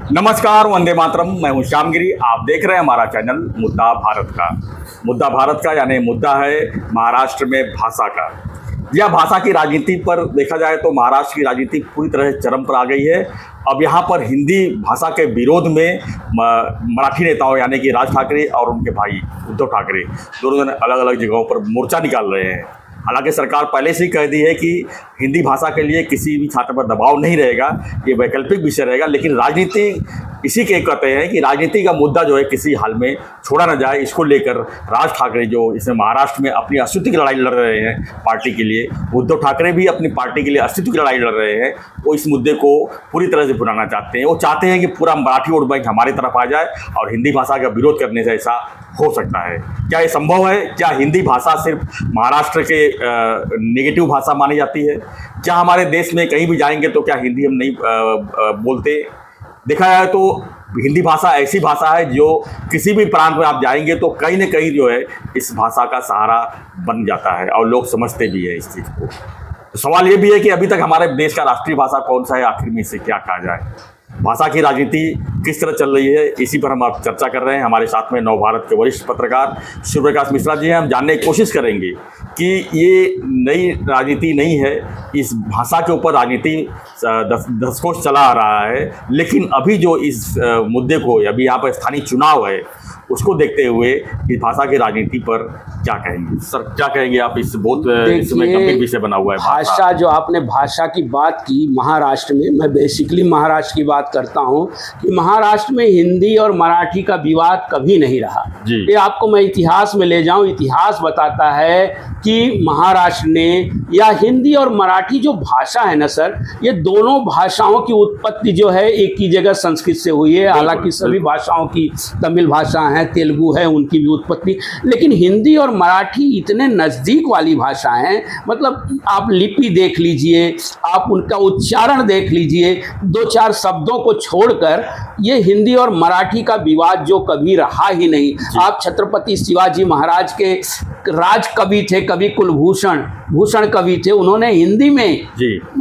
नमस्कार, वंदे मातरम। मैं हूं श्यामगिरी। आप देख रहे हैं हमारा चैनल मुद्दा भारत का। मुद्दा भारत का यानी मुद्दा है महाराष्ट्र में भाषा का। यह भाषा की राजनीति पर देखा जाए तो महाराष्ट्र की राजनीति पूरी तरह से चरम पर आ गई है। अब यहाँ पर हिंदी भाषा के विरोध में मराठी नेताओं यानी कि राज ठाकरे और उनके भाई उद्धव ठाकरे दोनों जन अलग अलग जगहों पर मोर्चा निकाल रहे हैं। हालांकि सरकार पहले से ही कह दी है कि हिंदी भाषा के लिए किसी भी छात्र पर दबाव नहीं रहेगा, ये वैकल्पिक विषय रहेगा। लेकिन राजनीति इसी के कहते हैं कि राजनीति का मुद्दा जो है किसी हाल में छोड़ा न जाए। इसको लेकर राज ठाकरे जो इसमें महाराष्ट्र में अपनी अस्तित्व की लड़ाई लड़ रहे हैं पार्टी के लिए, उद्धव ठाकरे भी अपनी पार्टी के लिए अस्तित्व की लड़ाई लड़ रहे हैं। वो इस मुद्दे को पूरी तरह से भुनाना चाहते हैं। वो चाहते हैं कि पूरा मराठी वोट बैंक हमारी तरफ आ जाए और हिंदी भाषा का विरोध करने से ऐसा हो सकता है। क्या ये संभव है? क्या हिंदी भाषा सिर्फ महाराष्ट्र के नेगेटिव भाषा मानी जाती है? क्या हमारे देश में कहीं भी जाएंगे तो क्या हिंदी हम नहीं बोलते? देखा जाए तो हिंदी भाषा ऐसी भाषा है जो किसी भी प्रांत में आप जाएंगे तो कहीं न कहीं जो है इस भाषा का सहारा बन जाता है और लोग समझते भी है इस चीज़ को। तो सवाल ये भी है कि अभी तक हमारे देश का राष्ट्रीय भाषा कौन सा है, आखिर में इसे क्या कहा जाए? भाषा की राजनीति किस तरह चल रही है, इसी पर हम आप चर्चा कर रहे हैं। हमारे साथ में नवभारत के वरिष्ठ पत्रकार सूर्य प्रकाश मिश्रा जी हैं। हम जानने की कोशिश करेंगे कि ये नई राजनीति नहीं है, इस भाषा के ऊपर राजनीति दशकों से चला आ रहा है। लेकिन अभी जो इस मुद्दे को, अभी यहाँ पर स्थानीय चुनाव है, उसको देखते हुए इस भाषा की राजनीति पर क्या कहेंगे? सर क्या कहेंगे आप? इस बहुत इसमें गंभीर विषय बना हुआ है भाषा। जो आपने भाषा की बात की महाराष्ट्र में, मैं बेसिकली महाराष्ट्र की बात करता हूं कि महाराष्ट्र में हिंदी और मराठी का विवाद कभी नहीं रहा। ये आपको मैं इतिहास में ले जाऊं। इतिहास बताता है कि महाराष्ट्र ने, या हिंदी और मराठी जो भाषा है ना सर, ये दोनों भाषाओं की उत्पत्ति जो है एक ही जगह संस्कृत से हुई है। हालांकि सभी भाषाओं की, तमिल भाषा है, तेलुगु है, उनकी भी उत्पत्ति, लेकिन हिंदी और मराठी इतने नज़दीक वाली भाषा हैं। मतलब आप लिपि देख लीजिए, आप उनका उच्चारण देख लीजिए, दो चार शब्दों को छोड़कर ये हिंदी और मराठी का विवाद जो कभी रहा ही नहीं। आप छत्रपति शिवाजी महाराज के राज कवि थे, कवि कुलभूषण भूषण कवि थे, उन्होंने हिंदी में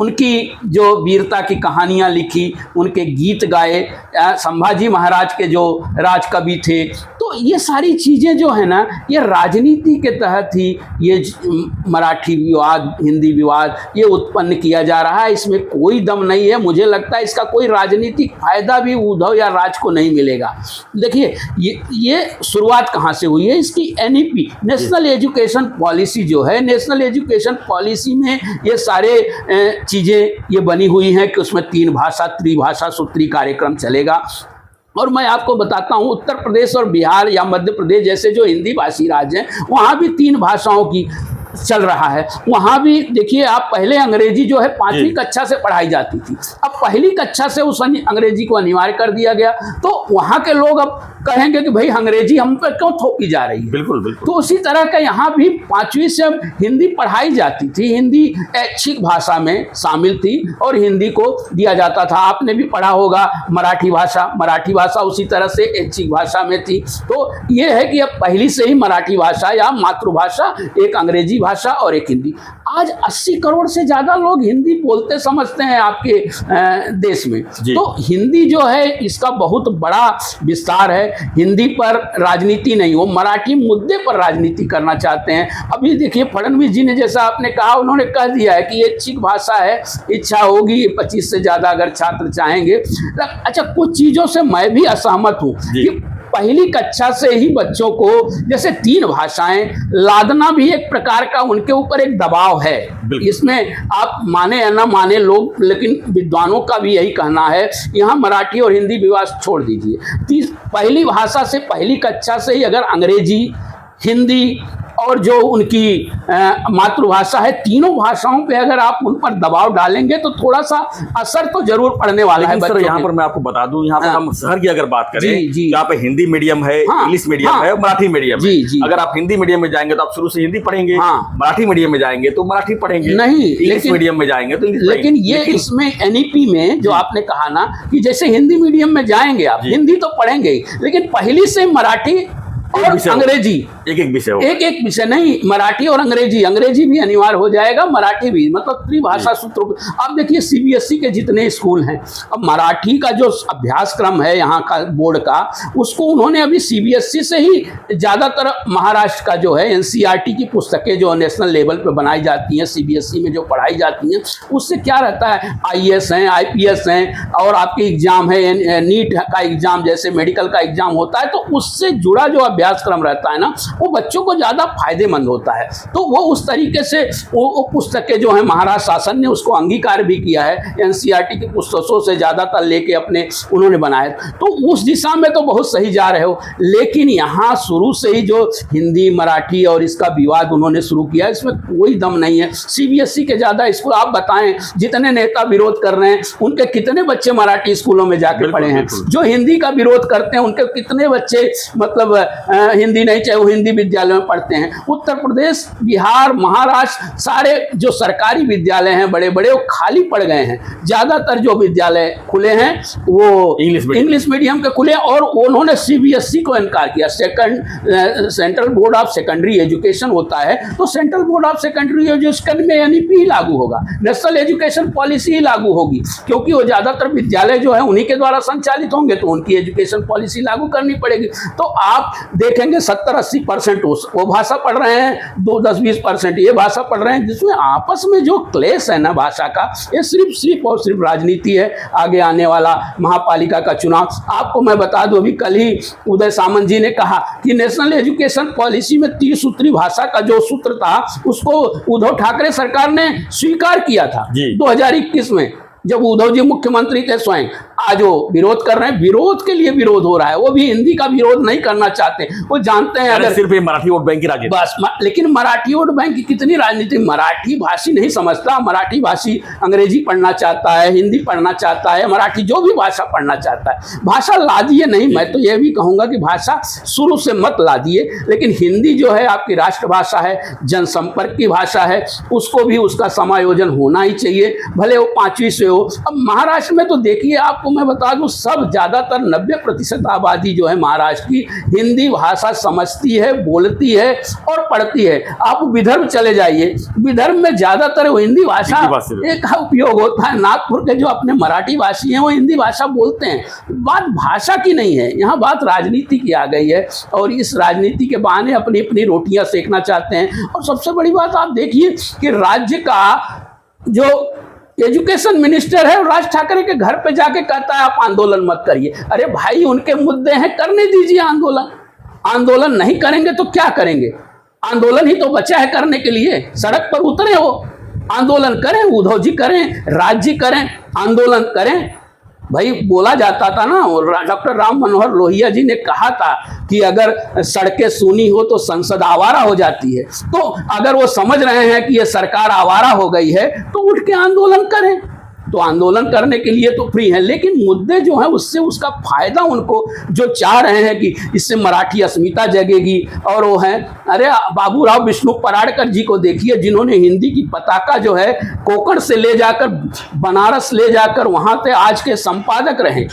उनकी जो वीरता की कहानियां लिखी, उनके गीत गाए। संभाजी महाराज के जो राज कवि थे। तो ये सारी चीज़ें जो है ना, ये राजनीति के तहत ही ये मराठी विवाद, हिंदी विवाद ये उत्पन्न किया जा रहा है। इसमें कोई दम नहीं है। मुझे लगता है इसका कोई राजनीतिक फायदा भी उद्धव या राज को नहीं मिलेगा। देखिए ये शुरुआत कहाँ से हुई है इसकी? NEP, नेशनल एजुकेशन पॉलिसी जो है, नेशनल एजुकेशन पॉलिसी में ये सारे चीज़ें ये बनी हुई हैं कि उसमें 3 भाषा त्रिभाषा सूत्री कार्यक्रम चलेगा। और मैं आपको बताता हूँ, उत्तर प्रदेश और बिहार या मध्य प्रदेश जैसे जो हिंदी भाषी राज्य हैं, वहाँ भी 3 भाषाओं की चल रहा है। वहाँ भी देखिए आप, पहले अंग्रेजी जो है 5वीं कक्षा से पढ़ाई जाती थी, अब पहली कक्षा से उस अंग्रेजी को अनिवार्य कर दिया गया। तो वहाँ के लोग अब कहेंगे कि भाई अंग्रेजी हम पर क्यों थोपी जा रही है? बिल्कुल बिल्कुल। तो उसी तरह का यहाँ भी 5वीं से हिंदी पढ़ाई जाती थी, हिंदी ऐच्छिक भाषा में शामिल थी और हिंदी को दिया जाता था। आपने भी पढ़ा होगा मराठी भाषा उसी तरह से ऐच्छिक भाषा में थी। तो ये है कि अब पहली से ही मराठी भाषा या मातृभाषा, एक अंग्रेजी भाषा और एक हिंदी। आज 80 करोड़ से ज़्यादा लोग हिंदी बोलते समझते हैं आपके देश में। तो हिंदी जो है इसका बहुत बड़ा विस्तार है। हिंदी पर राजनीति नहीं, वो मराठी मुद्दे पर राजनीति करना चाहते हैं। अभी देखिए फडणवीस जी ने, जैसा आपने कहा, उन्होंने कह दिया है कि ये ऐच्छिक भाषा है, इच्छा होगी 25 से ज़्यादा अगर छात्र चाहेंगे। अच्छा, कुछ चीज़ों से मैं भी असहमत हूँ कि पहली कक्षा से ही बच्चों को जैसे 3 भाषाएं लादना भी एक प्रकार का उनके ऊपर एक दबाव है। इसमें आप माने या ना माने लोग, लेकिन विद्वानों का भी यही कहना है, यहाँ मराठी और हिंदी विवाद छोड़ दीजिए। पहली भाषा से, पहली कक्षा से ही अगर अंग्रेजी, हिंदी और जो उनकी मातृभाषा है, तीनों भाषाओं पे अगर आप उन पर दबाव डालेंगे तो थोड़ा सा असर तो जरूर पड़ने वाला है। सर यहाँ पर मैं आपको बता दूं, यहाँ पर हम शहर की अगर बात करें, यहाँ पे हिंदी मीडियम है, इंग्लिश मीडियम है, मराठी मीडियम है। अगर आप हिंदी मीडियम में जाएंगे तो आप शुरू से हिंदी पढ़ेंगे, मराठी मीडियम में जाएंगे तो मराठी पढ़ेंगे, नहीं इंग्लिश मीडियम में जाएंगे तो इंग्लिश। लेकिन ये इसमें NEP में जो आपने कहा ना कि जैसे हिंदी मीडियम में जाएंगे आप, हिंदी तो पढ़ेंगे, लेकिन पहली से मराठी और विषय अंग्रेजी एक विषय हो, एक विषय नहीं, मराठी और अंग्रेजी भी अनिवार्य हो जाएगा, मराठी भी, मतलब त्रिभाषा सूत्रों। अब देखिए सीबीएसई के जितने स्कूल हैं, अब मराठी का जो अभ्यासक्रम है यहाँ का बोर्ड का, उसको उन्होंने अभी सीबीएसई से ही ज़्यादातर महाराष्ट्र का जो है एनसीईआरटी की पुस्तकें जो नेशनल लेवल पे बनाई जाती हैं, सीबीएसई में जो पढ़ाई जाती हैं, उससे क्या रहता है, आईएएस हैं, आईपीएस हैं, और आपके एग्जाम है नीट का एग्जाम जैसे मेडिकल का एग्जाम होता है, तो उससे जुड़ा जो अभ्यासक्रम रहता है ना, वो बच्चों को ज़्यादा फायदेमंद होता है। तो वो उस तरीके से वो पुस्तकें जो है महाराष्ट्र शासन ने उसको अंगीकार भी किया है, एनसीईआरटी की पुस्तकों से ज़्यादातर लेके अपने उन्होंने बनाए, तो उस दिशा में तो बहुत सही जा रहे हो। लेकिन यहाँ शुरू से ही जो हिंदी मराठी और इसका विवाद उन्होंने शुरू किया, इसमें कोई दम नहीं है। सीबीएसई के ज़्यादा स्कूल आप बताएं, जितने नेता विरोध कर रहे हैं उनके कितने बच्चे मराठी स्कूलों में जाके पढ़े हैं, जो हिंदी का विरोध करते हैं उनके कितने बच्चे मतलब हिंदी नहीं चाहे वो हिंदी विद्यालय में पढ़ते हैं। उत्तर प्रदेश, बिहार, महाराष्ट्र, सारे जो सरकारी विद्यालय हैं बड़े बड़े वो खाली पड़ गए हैं। ज़्यादातर जो विद्यालय खुले हैं वो इंग्लिश मीडियम के खुले, और उन्होंने सीबीएसई को इनकार किया। Central board of secondary education होता है, तो central board of secondary education में एनईपी ही लागू होगा, नेशनल एजुकेशन पॉलिसी ही लागू होगी, क्योंकि वो ज़्यादातर विद्यालय जो है उन्हीं के द्वारा संचालित होंगे, तो उनकी एजुकेशन पॉलिसी लागू करनी पड़ेगी। तो आप देखेंगे 70-80% वो भाषा पढ़ रहे हैं, 10-20% ये भाषा पढ़ रहे हैं, जिसमें आपस में जो क्लेश है ना भाषा का, ये सिर्फ और सिर्फ राजनीति है। आगे आने वाला महापालिका का चुनाव, आपको मैं बता दूं, अभी कल ही उदय सामंत जी ने कहा कि नेशनल एजुकेशन पॉलिसी में 30 सूत्री भाषा का जो सूत्र था उसको उद्धव ठाकरे सरकार ने स्वीकार किया था 2021 में, जब उद्धव जी मुख्यमंत्री थे स्वयं। आज वो विरोध कर रहे हैं, विरोध के लिए विरोध हो रहा है, वो भी हिंदी का विरोध नहीं करना चाहते, वो जानते हैं अगर सिर्फ मराठी वोट बैंक की राजनीति बस। लेकिन मराठी वोट बैंक की कितनी राजनीति, मराठी भाषी नहीं समझता, मराठी भाषी अंग्रेजी पढ़ना चाहता है, हिंदी पढ़ना चाहता है, मराठी जो भी भाषा पढ़ना चाहता है। भाषा ला दिए नहीं, मैं तो ये भी कहूँगा कि भाषा शुरू से मत ला दिए, लेकिन हिंदी जो है आपकी राष्ट्रभाषा है, जनसंपर्क की भाषा है, उसको भी उसका समायोजन होना ही चाहिए, भले वो 5वीं से हो। अब महाराष्ट्र में तो देखिए, आपको मैं बता दूं, सब ज़्यादातर 90% आबादी जो है महाराष्ट्र की हिंदी भाषा समझती है, बोलती है और पढ़ती है। आप विदर्भ चले जाइए, विदर्भ में ज़्यादातर वो हिंदी भाषा एक उपयोग होता है। नागपुर के जो अपने मराठी भाषी हैं वो हिंदी भाषा बोलते हैं। बात भाषा की नहीं है, यहाँ बात राजनीति की आ गई है, और इस राजनीति के बहाने अपनी अपनी रोटियाँ सेकना चाहते हैं। और सबसे बड़ी बात आप देखिए कि राज्य का जो एजुकेशन मिनिस्टर है राज ठाकरे के घर पे जाके कहता है आप आंदोलन मत करिए। अरे भाई, उनके मुद्दे हैं, करने दीजिए आंदोलन। आंदोलन नहीं करेंगे तो क्या करेंगे? आंदोलन ही तो बचा है करने के लिए, सड़क पर उतरे हो, आंदोलन करें, उद्धव जी करें, राज्य करें, आंदोलन करें। भाई बोला जाता था ना, डॉक्टर राम मनोहर लोहिया जी ने कहा था कि अगर सड़कें सूनी हो तो संसद आवारा हो जाती है। तो अगर वो समझ रहे हैं कि ये सरकार आवारा हो गई है तो उठ के आंदोलन करें। तो आंदोलन करने के लिए तो फ्री है, लेकिन मुद्दे जो हैं उससे उसका फायदा उनको जो चाह रहे हैं कि इससे मराठी अस्मिता जगेगी, और वो हैं, अरे बाबूराव विष्णु पराड़कर जी को देखिए, जिन्होंने हिंदी की पताका जो है कोकण से ले जाकर बनारस ले जाकर वहाँ से आज के संपादक रहे।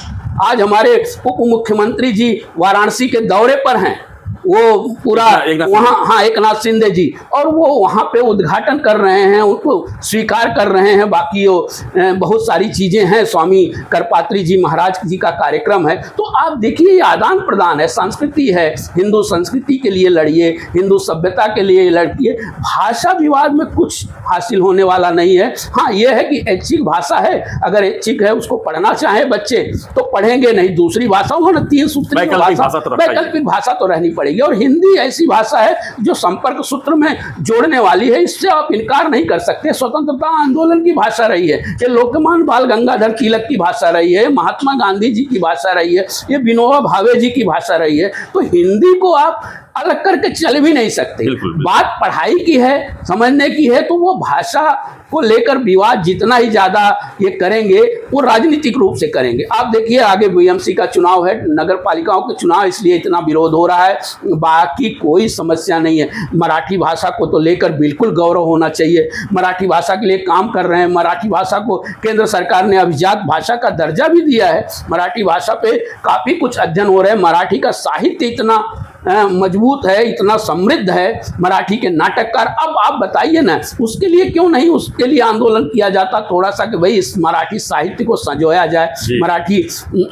आज हमारे उप मुख्यमंत्री जी वाराणसी के दौरे पर हैं, वो पूरा वहाँ, हाँ, एकनाथ शिंदे जी, और वो वहाँ पे उद्घाटन कर रहे हैं, उनको स्वीकार कर रहे हैं। बाकी वो बहुत सारी चीज़ें हैं, स्वामी करपात्री जी महाराज जी का कार्यक्रम है। तो आप देखिए, ये आदान प्रदान है, संस्कृति है, हिंदू संस्कृति के लिए लड़िए, हिंदू सभ्यता के लिए लड़िए। भाषा विवाद में कुछ हासिल होने वाला नहीं है। हाँ, ये है कि ऐच्छिक भाषा है, अगर ऐच्छिक है उसको पढ़ना चाहे बच्चे तो पढ़ेंगे, नहीं दूसरी भाषा हो ना, 3 सूत्री वैकल्पिक भाषा तो रहनी पड़ेगी। और हिंदी ऐसी भाषा है जो संपर्क सूत्र में जोड़ने वाली है, इससे आप इनकार नहीं कर सकते। स्वतंत्रता आंदोलन की भाषा रही है, ये लोकमान्य बाल गंगाधर तिलक की भाषा रही है, महात्मा गांधी जी की भाषा रही है, ये विनोबा भावे जी की भाषा रही है। तो हिंदी को आप अलग करके चल भी नहीं सकते। बात पढ़ाई की है, समझने की है, तो वो भाषा को लेकर विवाद जितना ही ज़्यादा ये करेंगे वो राजनीतिक रूप से करेंगे। आप देखिए, आगे बीएमसी का चुनाव है, नगर पालिकाओं के चुनाव, इसलिए इतना विरोध हो रहा है, बाकी कोई समस्या नहीं है। मराठी भाषा को तो लेकर बिल्कुल गौरव होना चाहिए, मराठी भाषा के लिए काम कर रहे हैं। मराठी भाषा को केंद्र सरकार ने अभिजात भाषा का दर्जा भी दिया है। मराठी भाषा पे काफ़ी कुछ अध्ययन हो रहे हैं, मराठी का साहित्य इतना मजबूत है, इतना समृद्ध है मराठी के नाटककार। अब आप बताइए ना, उसके लिए क्यों नहीं उसके लिए आंदोलन किया जाता थोड़ा सा कि भाई इस मराठी साहित्य को संजोया जाए, मराठी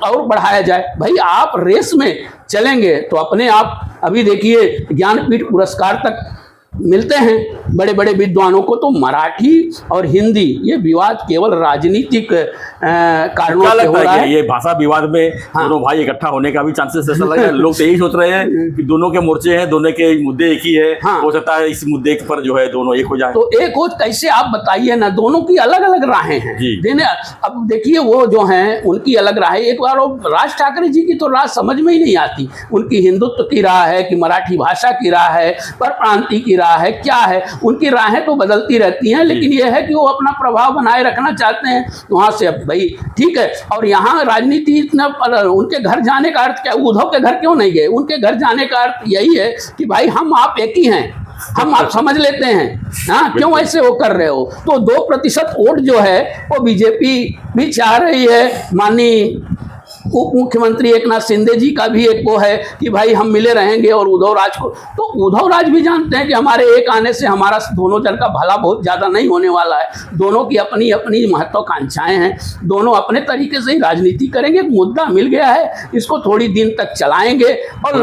और बढ़ाया जाए। भाई आप रेस में चलेंगे तो अपने आप, अभी देखिए ज्ञानपीठ पुरस्कार तक मिलते हैं बड़े बड़े विद्वानों को। तो मराठी और हिंदी ये विवाद केवल राजनीतिक कारणों से हो रहा है। ये भाषा विवाद में दोनों भाई इकट्ठा होने का भी चांसेस ऐसा लग रहा है। लोग तो यही सोच रहे हैं कि दोनों के मोर्चे हैं, दोनों के मुद्दे एक ही है। हो सकता है इस मुद्दे पर जो है दोनों एक हो जाए। तो एक हो कैसे, आप बताइए ना, दोनों की अलग अलग राहें हैं देने। अब देखिए वो जो हैं उनकी अलग राहें। एक बार राज ठाकरे जी की तो राह समझ में ही नहीं आती। उनकी हिंदुत्व की राह है कि मराठी भाषा की राह है, पर प्रांति की राह है, क्या है? उनकी राहें तो बदलती रहती हैं, लेकिन यह है कि वो अपना प्रभाव बनाए रखना चाहते हैं। वहां से अब भाई ठीक है। और यहाँ राजनीति इतना, उनके घर जाने का अर्थ क्या? उद्धव के घर क्यों नहीं गए? उनके घर जाने का अर्थ यही है कि भाई हम आप एक ही हैं, हम आप समझ लेते हैं। हाँ, क्यों ऐसे वो कर रहे हो? तो 2% वोट जो है वो बीजेपी भी चाह रही है। माननीय उप मुख्यमंत्री एकनाथ शिंदे जी का भी एक वो है कि भाई हम मिले रहेंगे, और उद्धव राज को, तो उद्धव राज भी जानते हैं कि हमारे एक आने से हमारा दोनों जन का भला बहुत ज़्यादा नहीं होने वाला है। दोनों की अपनी अपनी महत्वाकांक्षाएं हैं, दोनों अपने तरीके से ही राजनीति करेंगे। मुद्दा मिल गया है, इसको थोड़ी दिन तक चलाएंगे और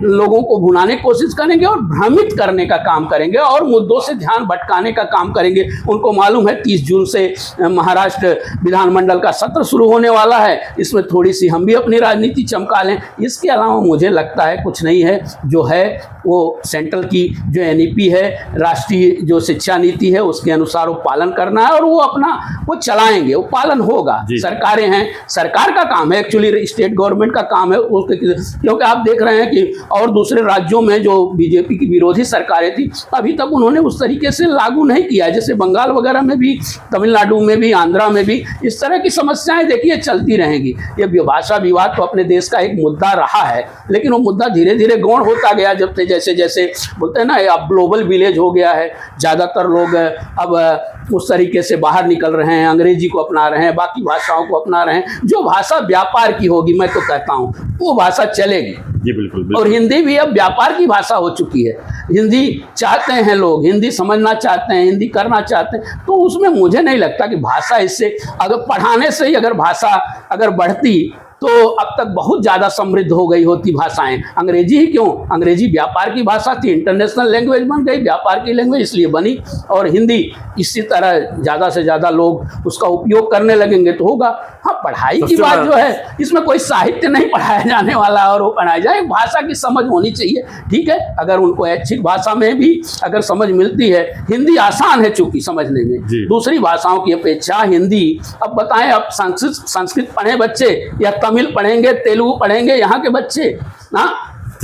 लोगों को भुनाने की कोशिश करेंगे और भ्रमित करने का काम करेंगे और मुद्दों से ध्यान भटकाने का काम करेंगे। उनको मालूम है 30 जून से महाराष्ट्र विधानमंडल का सत्र शुरू होने वाला है, इसमें थोड़ी सी हम भी अपनी राजनीति चमका लें। इसके अलावा मुझे लगता है कुछ नहीं है। जो है वो सेंट्रल की जो एनईपी है, राष्ट्रीय जो शिक्षा नीति है, उसके अनुसार वो पालन करना है और वो अपना वो चलाएंगे, वो पालन होगा। सरकारें हैं, सरकार का काम है, एक्चुअली स्टेट गवर्नमेंट का काम है उसके, क्योंकि आप देख रहे हैं कि और दूसरे राज्यों में जो बीजेपी की विरोधी सरकारें थी अभी तक उन्होंने उस तरीके से लागू नहीं किया है। जैसे बंगाल वगैरह में भी, तमिलनाडु में भी, आंध्रा में भी इस तरह की समस्याएं देखिए चलती रहेंगी। ये भाषा विवाद तो अपने देश का एक मुद्दा रहा है, लेकिन वो मुद्दा धीरे धीरे गौण होता गया। जब से जैसे जैसे बोलते हैं ना, अब ग्लोबल विलेज हो गया है, ज़्यादातर लोग अब उस तरीके से बाहर निकल रहे हैं, अंग्रेजी को अपना रहे हैं, बाकी भाषाओं को अपना रहे हैं। जो भाषा व्यापार की होगी, मैं तो कहता हूँ वो भाषा चलेगी। जी बिल्कुल। और हिंदी भी अब व्यापार की भाषा हो चुकी है। हिंदी चाहते हैं लोग, हिंदी समझना चाहते हैं, हिंदी करना चाहते हैं। तो उसमें मुझे नहीं लगता कि भाषा इससे, अगर पढ़ाने से ही अगर भाषा अगर बढ़ती तो अब तक बहुत ज़्यादा समृद्ध हो गई होती भाषाएं। अंग्रेजी ही क्यों, अंग्रेजी व्यापार की भाषा थी, इंटरनेशनल लैंग्वेज बन गई, व्यापार की लैंग्वेज इसलिए बनी। और हिंदी इसी तरह ज़्यादा से ज़्यादा लोग उसका उपयोग करने लगेंगे तो होगा। हाँ, पढ़ाई की बात जो है, इसमें कोई साहित्य नहीं पढ़ाया जाने वाला और वो पढ़ाया जाए। भाषा की समझ होनी चाहिए, ठीक है। अगर उनको ऐच्छिक भाषा में भी अगर समझ मिलती है, हिंदी आसान है चूंकि समझने में दूसरी भाषाओं की अपेक्षा हिंदी। अब बताएं, अब संस्कृत पढ़े बच्चे या तमिल पढ़ेंगे, तेलुगु पढ़ेंगे यहाँ के बच्चे, ना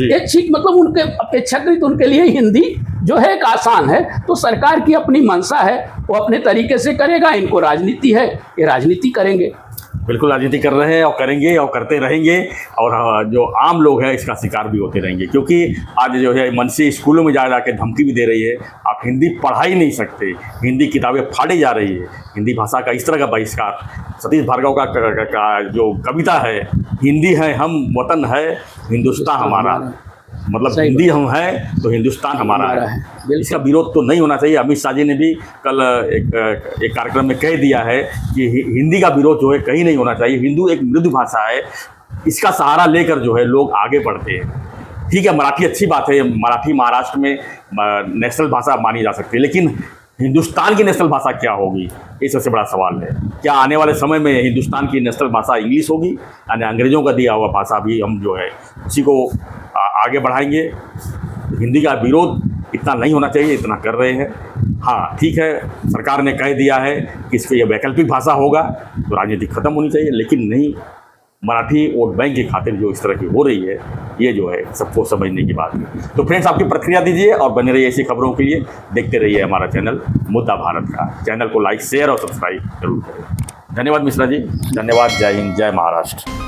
ऐच्छिक, मतलब उनके अपेक्षाकृत उनके लिए हिंदी जो है एक आसान है। तो सरकार की अपनी मंशा है, वो अपने तरीके से करेगा। इनको राजनीति है, ये राजनीति करेंगे। बिल्कुल राजनीति कर रहे हैं और करेंगे और करते रहेंगे, और जो आम लोग हैं इसका शिकार भी होते रहेंगे। क्योंकि आज जो है मनसी स्कूलों में जा के धमकी भी दे रही है, आप हिंदी पढ़ा ही नहीं सकते, हिंदी किताबें फाड़ी जा रही है, हिंदी भाषा का इस तरह का बहिष्कार। सतीश भार्गव का जो कविता है, हिंदी है हम, वतन है हिंदुस्तान हमारा, मतलब हिंदी हम हैं तो हिंदुस्तान हमारा है। इसका विरोध तो नहीं होना चाहिए। अमित शाह जी ने भी कल एक कार्यक्रम में कह दिया है कि हिंदी का विरोध जो है कहीं नहीं होना चाहिए। हिंदू एक मृदु भाषा है, इसका सहारा लेकर जो है लोग आगे बढ़ते हैं। ठीक है, मराठी अच्छी बात है, मराठी महाराष्ट्र में नेशनल भाषा मानी जा सकती है, लेकिन हिंदुस्तान की नेशनल भाषा क्या होगी, ये सबसे बड़ा सवाल है। क्या आने वाले समय में हिंदुस्तान की नेशनल भाषा इंग्लिश होगी, यानी अंग्रेज़ों का दिया हुआ भाषा भी हम जो है उसी को आगे बढ़ाएंगे? हिंदी का विरोध इतना नहीं होना चाहिए, इतना कर रहे हैं। हाँ ठीक है, सरकार ने कह दिया है कि इसको ये वैकल्पिक भाषा होगा तो राजनीति खत्म होनी चाहिए, लेकिन नहीं, मराठी वोट बैंक की खातिर जो इस तरह की हो रही है, ये जो है सबको समझने की बात है। तो फ्रेंड्स, आपकी प्रतिक्रिया दीजिए और बने रहिए ऐसी खबरों के लिए। देखते रहिए हमारा चैनल मुद्दा भारत का। चैनल को लाइक, शेयर और सब्सक्राइब जरूर करें। धन्यवाद मिश्रा जी, धन्यवाद। जय हिंद, जय महाराष्ट्र।